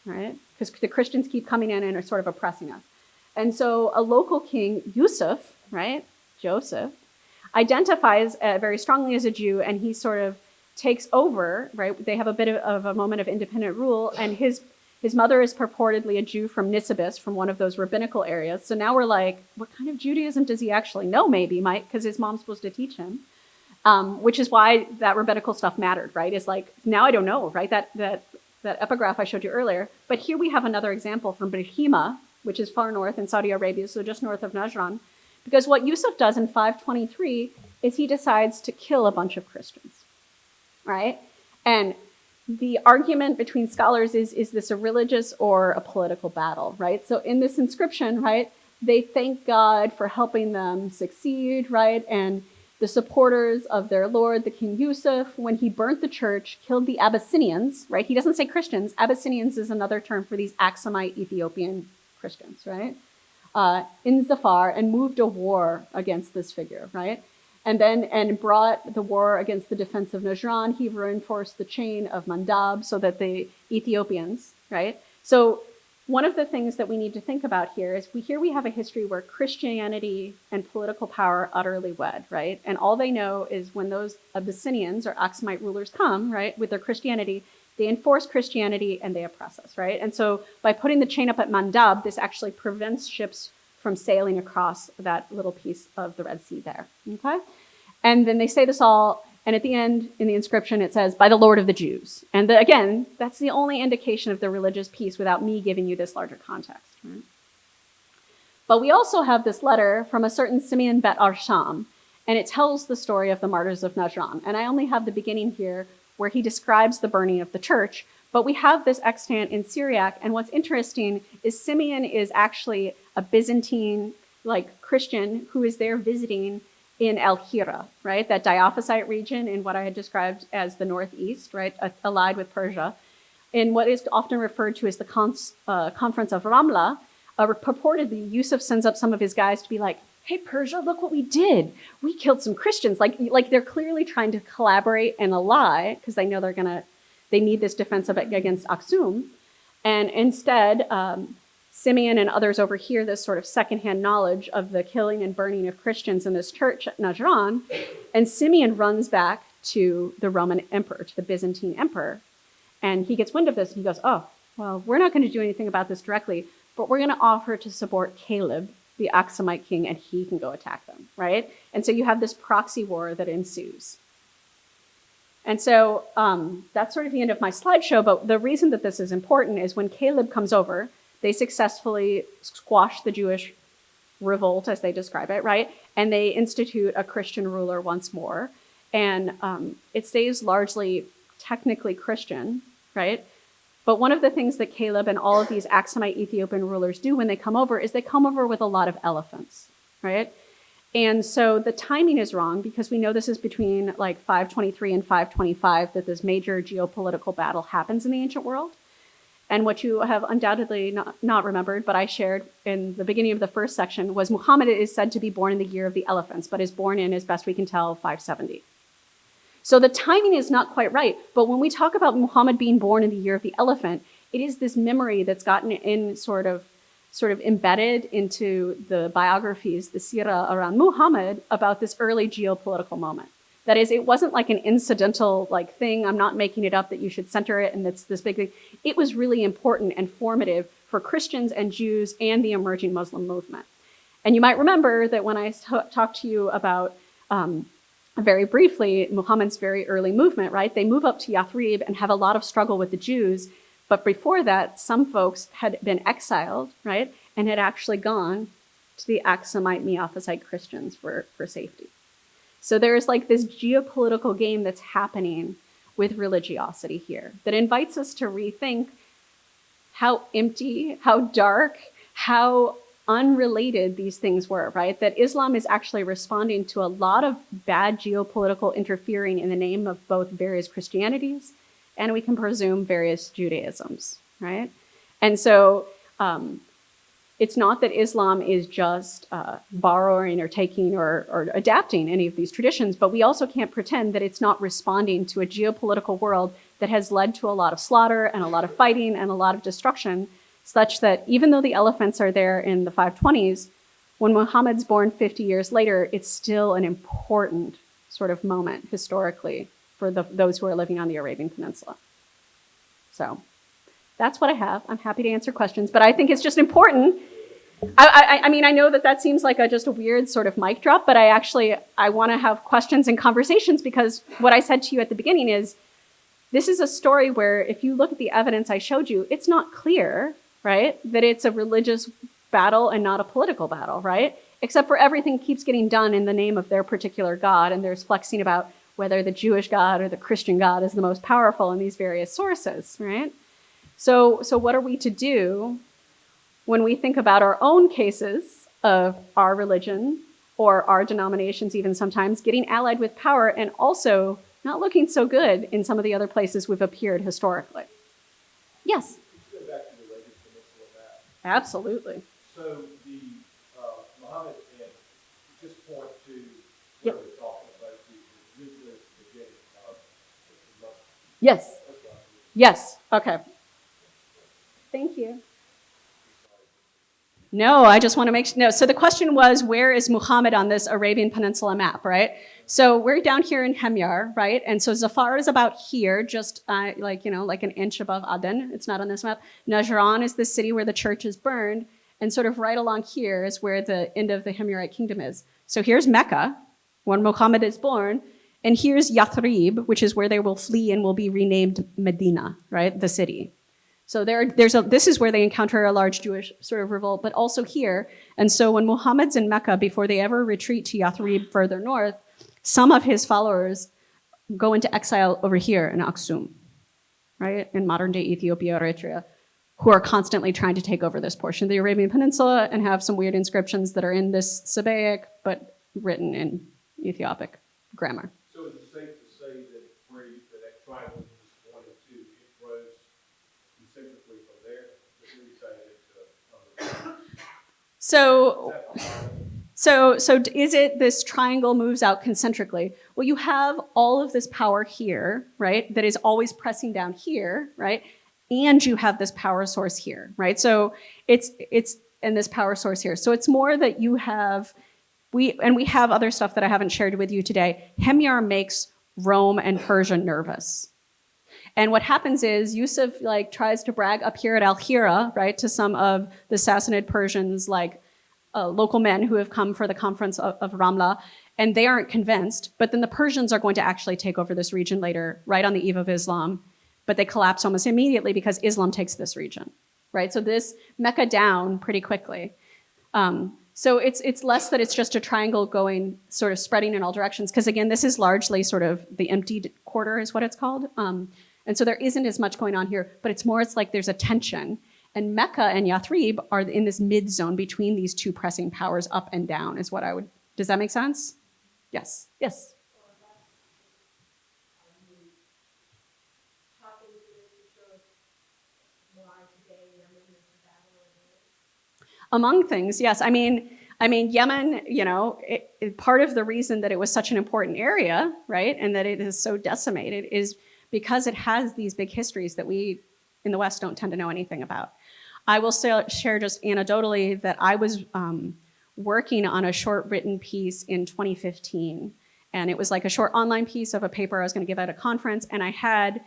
right? Because the Christians keep coming in and are sort of oppressing us. And so a local king, Yusuf, right, Joseph, identifies very strongly as a Jew, and he sort of takes over, right? They have a bit of a moment of independent rule, and his mother is purportedly a Jew from Nisibis, from one of those rabbinical areas. So now we're like, what kind of Judaism does he actually know, maybe, Mike? Because his mom's supposed to teach him, which is why that rabbinical stuff mattered, right? It's like, now I don't know, right? That epigraph I showed you earlier. But here we have another example from Brihima, which is far north in Saudi Arabia, so just north of Najran. Because what Yusuf does in 523 is he decides to kill a bunch of Christians, right? And the argument between scholars is this a religious or a political battle, right? So in this inscription, right, they thank God for helping them succeed, right? And the supporters of their lord, the King Yusuf, when he burnt the church, killed the Abyssinians, right? He doesn't say Christians. Abyssinians is another term for these Aksumite Ethiopian Christians, right? In Zafar, and moved a war against this figure, right? And brought the war against the defense of Najran. He reinforced the chain of Mandab so that the Ethiopians, right? So one of the things that we need to think about here is we have a history where Christianity and political power utterly wed, right? And all they know is when those Abyssinians or Aksumite rulers come, right, with their Christianity, they enforce Christianity and they oppress us, right? And so by putting the chain up at Mandab, this actually prevents ships from sailing across that little piece of the Red Sea there, okay? And then they say this all, and at the end, in the inscription, it says, "By the Lord of the Jews." And again, that's the only indication of the religious piece without me giving you this larger context, right? But we also have this letter from a certain Simeon Bet Arsham, and it tells the story of the martyrs of Najran. And I only have the beginning here where he describes the burning of the church, but we have this extant in Syriac. And what's interesting is Simeon is actually a Byzantine, like Christian, who is there visiting in El-Hira, right? That Diophysite region in what I had described as the northeast, right? Allied with Persia. In what is often referred to as the Conference of Ramla, purportedly Yusuf sends up some of his guys to be like, "Hey, Persia, look what we did. We killed some Christians." Like they're clearly trying to collaborate and ally because they know they need this defense against Aksum. And instead, Simeon and others overhear this sort of secondhand knowledge of the killing and burning of Christians in this church at Najran. And Simeon runs back to the Roman emperor, to the Byzantine emperor. And he gets wind of this and he goes, "Oh, well, we're not going to do anything about this directly, but we're going to offer to support Caleb, the Aksumite king, and he can go attack them," right? And so you have this proxy war that ensues. And so that's sort of the end of my slideshow, but the reason that this is important is when Caleb comes over, they successfully squash the Jewish revolt, as they describe it, right? And they institute a Christian ruler once more. And it stays largely technically Christian, right? But one of the things that Caleb and all of these Aksumite Ethiopian rulers do when they come over is they come over with a lot of elephants, right? And so the timing is wrong because we know this is between like 523 and 525 that this major geopolitical battle happens in the ancient world. And what you have undoubtedly not remembered, but I shared in the beginning of the first section, was Muhammad is said to be born in the year of the elephants, but is born in, as best we can tell, 570. So the timing is not quite right. But when we talk about Muhammad being born in the year of the elephant, it is this memory that's gotten in sort of embedded into the biographies, the seerah around Muhammad about this early geopolitical moment. That is, it wasn't like an incidental like thing. I'm not making it up that you should center it and it's this big thing. It was really important and formative for Christians and Jews and the emerging Muslim movement. And you might remember that when I talked to you about very briefly Muhammad's very early movement, right? They move up to Yathrib and have a lot of struggle with the Jews. But before that, some folks had been exiled, right? And had actually gone to the Aksumite Miaphysite Christians for safety. So there's like this geopolitical game that's happening with religiosity here that invites us to rethink how empty, how dark, how unrelated these things were, right? That Islam is actually responding to a lot of bad geopolitical interfering in the name of both various Christianities and we can presume various Judaisms, right? And so it's not that Islam is just borrowing or taking or adapting any of these traditions, but we also can't pretend that it's not responding to a geopolitical world that has led to a lot of slaughter and a lot of fighting and a lot of destruction, such that even though the elephants are there in the 520s, when Muhammad's born 50 years later, it's still an important sort of moment historically for those who are living on the Arabian Peninsula. So that's what I have. I'm happy to answer questions, but I think it's just important. I mean, I know that seems like just a weird sort of mic drop, but I want to have questions and conversations because what I said to you at the beginning is, this is a story where if you look at the evidence I showed you, it's not clear, right, that it's a religious battle and not a political battle, right? Except for everything keeps getting done in the name of their particular God, and there's flexing about whether the Jewish God or the Christian God is the most powerful in these various sources, right? So what are we to do when we think about our own cases of our religion or our denominations even sometimes getting allied with power and also not looking so good in some of the other places we've appeared historically? Yes? Let's go back to the Arabian Peninsula map. Absolutely. So the Muhammad, and just point to Yep. where we're talking about the nuclear beginning of the Muslim. Yes. That's what I mean. Yes. Okay. Thank you. No, I just want to no. So the question was, where is Muhammad on this Arabian Peninsula map, right? So we're down here in Hemyar, right? And so Zafar is about here, just like an inch above Aden. It's not on this map. Najran is the city where the church is burned. And sort of right along here is where the end of the Himyarite kingdom is. So here's Mecca, when Muhammad is born. And here's Yathrib, which is where they will flee and will be renamed Medina, right? The city. So this is where they encounter a large Jewish sort of revolt, but also here. And so when Muhammad's in Mecca, before they ever retreat to Yathrib further north, some of his followers go into exile over here in Aksum, right? In modern day Ethiopia or Eritrea, who are constantly trying to take over this portion of the Arabian Peninsula and have some weird inscriptions that are in this Sabaic, but written in Ethiopic grammar. So is it safe to say that that triangle you just pointed to, it grows concentrically from there? But then you say that So is it this triangle moves out concentrically? Well, you have all of this power here, right? That is always pressing down here, right? And you have this power source here, right? So it's in this power source here. So it's more that you have, we have other stuff that I haven't shared with you today. Hemyar makes Rome and Persia nervous. And what happens is Yusuf tries to brag up here at Al-Hira, right, to some of the Sassanid Persians, local men who have come for the conference of Ramla, and they aren't convinced. But then the Persians are going to actually take over this region later, right on the eve of Islam. But they collapse almost immediately because Islam takes this region, right? So this Mecca down pretty quickly. So it's less that it's just a triangle going, sort of spreading in all directions, because again, this is largely sort of the emptied quarter is what it's called. And so there isn't as much going on here, but it's like there's a tension. And Mecca and Yathrib are in this mid zone between these two pressing powers up and down is what I would, does that make sense? Yes, yes. Among things, yes. I mean, Yemen, part of the reason that it was such an important area, right, and that it is so decimated is because it has these big histories that we in the West don't tend to know anything about. I will share just anecdotally that I was working on a short written piece in 2015. And it was like a short online piece of a paper I was going to give at a conference. And I had,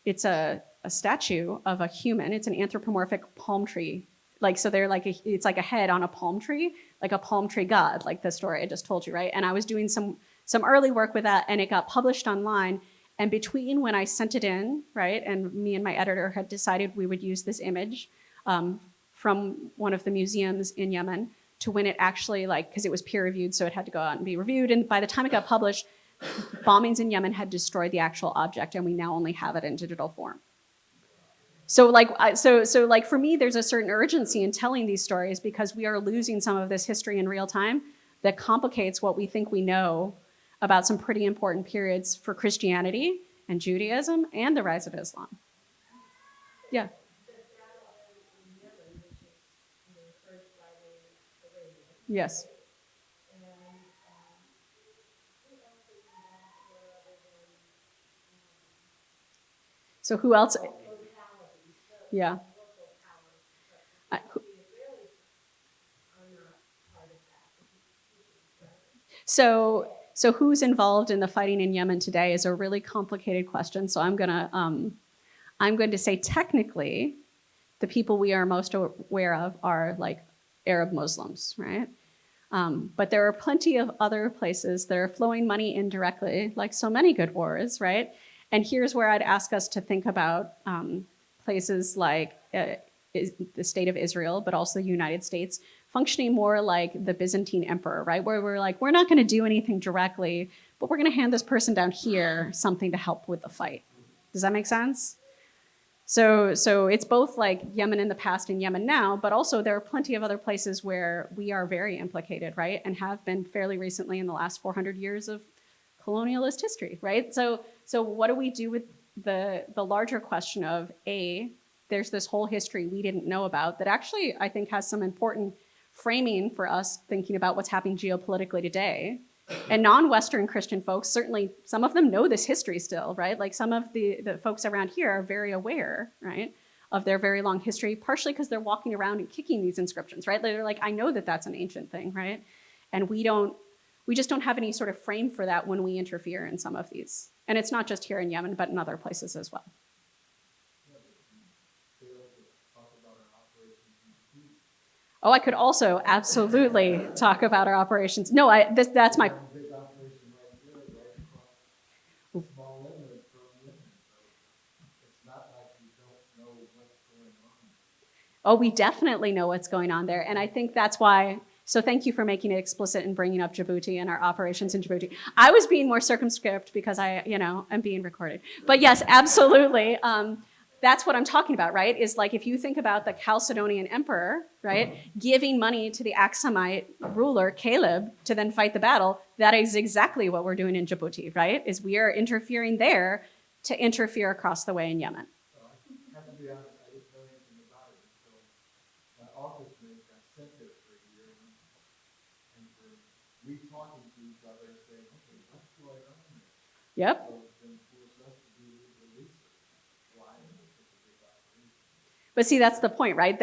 it's a statue of a human. It's an anthropomorphic palm tree. Like, so they're like, it's like a head on a palm tree, like a palm tree god, like the story I just told you, right? And I was doing some early work with that, and it got published online. And between when I sent it in, right, and me and my editor had decided we would use this image from one of the museums in Yemen to when it actually, like, because it was peer reviewed, so it had to go out and be reviewed. And by the time it got published, bombings in Yemen had destroyed the actual object, and we now only have it in digital form. So like for me, there's a certain urgency in telling these stories because we are losing some of this history in real time that complicates what we think we know about some pretty important periods for Christianity and Judaism and the rise of Islam. Yeah. Yes. So who else? Yeah. So who's involved in the fighting in Yemen today is a really complicated question. So I'm going to say technically, the people we are most aware of are like Arab Muslims, right? But there are plenty of other places that are flowing money indirectly, like so many good wars, right? And here's where I'd ask us to think about places like the state of Israel, but also the United States, functioning more like the Byzantine emperor, right? Where we're like, we're not going to do anything directly, but we're going to hand this person down here something to help with the fight. Does that make sense? So it's both like Yemen in the past and Yemen now, but also there are plenty of other places where we are very implicated, right? And have been fairly recently in the last 400 years of colonialist history, right? So what do we do with the larger question of there's this whole history we didn't know about that actually I think has some important framing for us thinking about what's happening geopolitically today. And non-Western Christian folks, certainly some of them know this history still, right? Like some of the folks around here are very aware, right, of their very long history, partially because they're walking around and kicking these inscriptions, right? They're like, I know that that's an ancient thing, right? And we just don't have any sort of frame for that when we interfere in some of these. And it's not just here in Yemen, but in other places as well. Oh, I could also absolutely talk about our operations. No, that's my. Oh, we definitely know what's going on there. And I think that's why, so thank you for making it explicit and bringing up Djibouti and our operations in Djibouti. I was being more circumscribed because I'm being recorded. But yes, absolutely. That's what I'm talking about, right? Is like if you think about the Chalcedonian emperor, right, giving money to the Aksumite ruler, Caleb, to then fight the battle, that is exactly what we're doing in Djibouti, right? Is we are interfering there to interfere across the way in Yemen. I have to be honest, I didn't know anything about it until my office mate got sent there for a year, and for we talking to each other and saying, okay, what's going on there? Yep. So then forced us to do a little bit of research. Why is it such a big operation? But see, that's the point, right?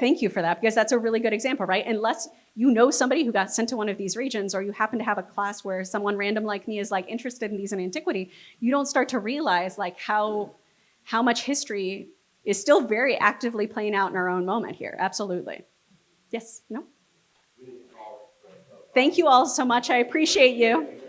Thank you for that, because that's a really good example, right? Unless you know somebody who got sent to one of these regions, or you happen to have a class where someone random like me is like interested in these in antiquity, you don't start to realize like how much history is still very actively playing out in our own moment here. Absolutely. Yes, no? Thank you all so much. I appreciate you.